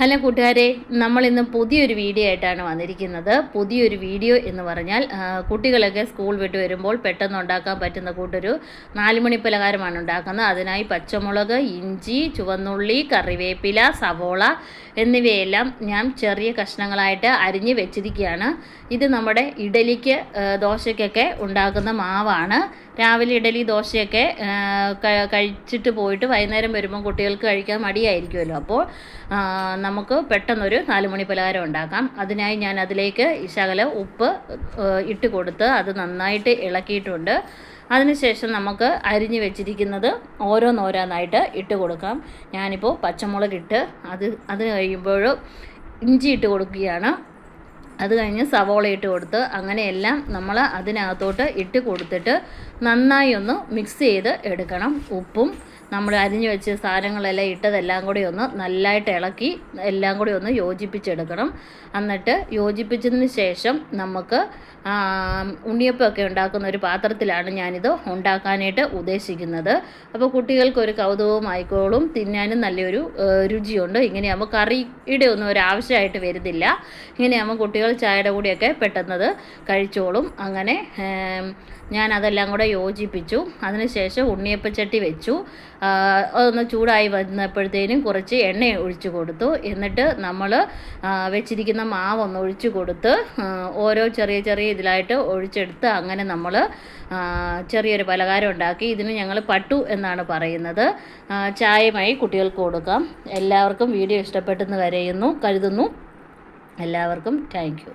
Hello കൂട്ടുകാരെ, നമ്മളിന്ന് പുതിയൊരു വീഡിയോ ആയിട്ടാണ് വന്നിരിക്കുന്നത്. പുതിയൊരു വീഡിയോ എന്ന് പറഞ്ഞാൽ കുട്ടികളൊക്കെ സ്കൂൾ വിട്ട് വരുമ്പോൾ പെട്ടെന്ന് ഉണ്ടാക്കാൻ പറ്റുന്ന കൂട്ടൊരു 4 മണി പലഹാരമാണ് ഉണ്ടാക്കുന്നത്. അതിനായി പച്ചമുളക്, ഇഞ്ചി, ചുവന്നുള്ളി, കറിവേപ്പില, സവോള എന്നിവയെല്ലാം ഞാൻ ചെറിയ കഷ്ണങ്ങളായിട്ട് അരിഞ്ഞ് വെച്ചിരിക്കുകയാണ്. ഇത് നമ്മുടെ ഇഡലിക്ക് ദോശയ്ക്കൊക്കെ ഉണ്ടാക്കുന്ന മാവാണ്. രാവിലെ ഇഡലി ദോശയൊക്കെ കഴിച്ചിട്ട് പോയിട്ട് വൈകുന്നേരം വരുമ്പോൾ കുട്ടികൾക്ക് കഴിക്കാൻ മടിയായിരിക്കുമല്ലോ. അപ്പോൾ നമുക്ക് പെട്ടെന്നൊരു 4 മണി പലഹാരം ഉണ്ടാക്കാം. അതിനായി ഞാൻ അതിലേക്ക് ശകലം ഉപ്പ് ഇട്ട് കൊടുത്ത് അത് നന്നായിട്ട് ഇളക്കിയിട്ടുണ്ട്. അതിനുശേഷം നമുക്ക് അരിഞ്ഞ് വെച്ചിരിക്കുന്നത് ഓരോന്നോരോന്നായിട്ട് ഇട്ട് കൊടുക്കാം. ഞാനിപ്പോൾ പച്ചമുളക് ഇട്ട് അത് കഴിയുമ്പോൾ ഇഞ്ചി ഇട്ട് കൊടുക്കുകയാണ്. അത് കഴിഞ്ഞ് സവോള ഇട്ട് കൊടുത്ത് അങ്ങനെയെല്ലാം നമ്മൾ അതിനകത്തോട്ട് ഇട്ട് കൊടുത്തിട്ട് നന്നായി ഒന്ന് മിക്സ് ചെയ്ത് എടുക്കണം. ഉപ്പും നമ്മൾ അരിഞ്ഞു വെച്ച സാധനങ്ങളെല്ലാം ഇട്ടതെല്ലാം കൂടി ഒന്ന് നല്ലതായിട്ട് ഇളക്കി എല്ലാം കൂടി ഒന്ന് യോജിപ്പിച്ചെടുക്കണം. എന്നിട്ട് യോജിപ്പിച്ചതിന് ശേഷം നമുക്ക് ഉണ്ണിയപ്പമൊക്കെ ഉണ്ടാക്കുന്ന ഒരു പാത്രത്തിലാണ് ഞാനിത് ഉണ്ടാക്കാനായിട്ട് ഉദ്ദേശിക്കുന്നത്. അപ്പോൾ കുട്ടികൾക്കൊരു കൗതുകമായിക്കോളും, തിന്നാനും നല്ലൊരു രുചിയുണ്ട്. ഇങ്ങനെയാകുമ്പോൾ കറിയുടെ ഒന്നും ഒരു ആവശ്യമായിട്ട് വരുന്നില്ല. ഇങ്ങനെയാകുമ്പോൾ കുട്ടികൾ ചായയുടെ കൂടെയൊക്കെ പെട്ടെന്നത് കഴിച്ചോളും. അങ്ങനെ ഞാൻ അതെല്ലാം കൂടെ യോജിപ്പിച്ചു. അതിനുശേഷം ഉണ്ണിയപ്പച്ചട്ടി വെച്ചു. അതൊന്ന് ചൂടായി വന്നപ്പോഴത്തേനും കുറച്ച് എണ്ണ ഒഴിച്ചു കൊടുത്തു. എന്നിട്ട് നമ്മൾ വെച്ചിരിക്കുന്ന മാവൊന്ന് ഒഴിച്ചു കൊടുത്ത് ഓരോ ചെറിയ ചെറിയ ഇതിലായിട്ട് ഒഴിച്ചെടുത്ത് അങ്ങനെ നമ്മൾ ചെറിയൊരു പലഹാരം ഉണ്ടാക്കി. ഇതിന് ഞങ്ങൾ പട്ടു എന്നാണ് പറയുന്നത്. ചായയുമായി കുട്ടികൾക്ക് കൊടുക്കാം. എല്ലാവർക്കും വീഡിയോ ഇഷ്ടപ്പെട്ടെന്ന് കരുതുന്നു. എല്ലാവർക്കും താങ്ക് യു.